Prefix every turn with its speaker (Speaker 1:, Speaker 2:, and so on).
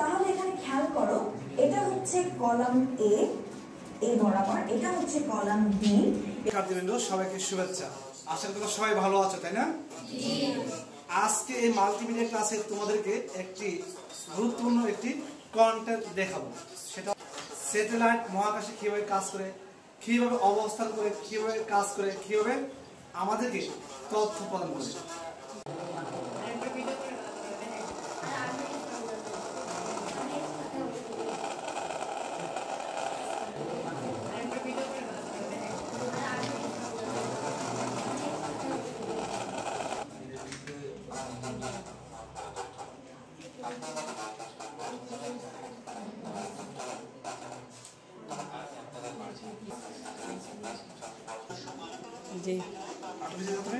Speaker 1: তাহলে এখানে খেয়াল করো, এটা হচ্ছে কলাম এ বরাবর, এটা হচ্ছে কলাম বি।
Speaker 2: শিক্ষার্থীবৃন্দ সবাইকে শুভেচ্ছা। আশা করি তোমরা সবাই ভালো আছো, তাই না? আজকে এই মাল্টিমিডিয়া ক্লাসে তোমাদেরকে একটি গুরুত্বপূর্ণ একটি কন্টেন্ট দেখাবো। সেটা স্যাটেলাইট মহাকাশে কিভাবে কাজ করে, কিভাবে অবস্থান করে, কিভাবে কাজ করে, কিভাবে আমাদেরকে তথ্য প্রদান করে।
Speaker 3: জি
Speaker 2: আপনি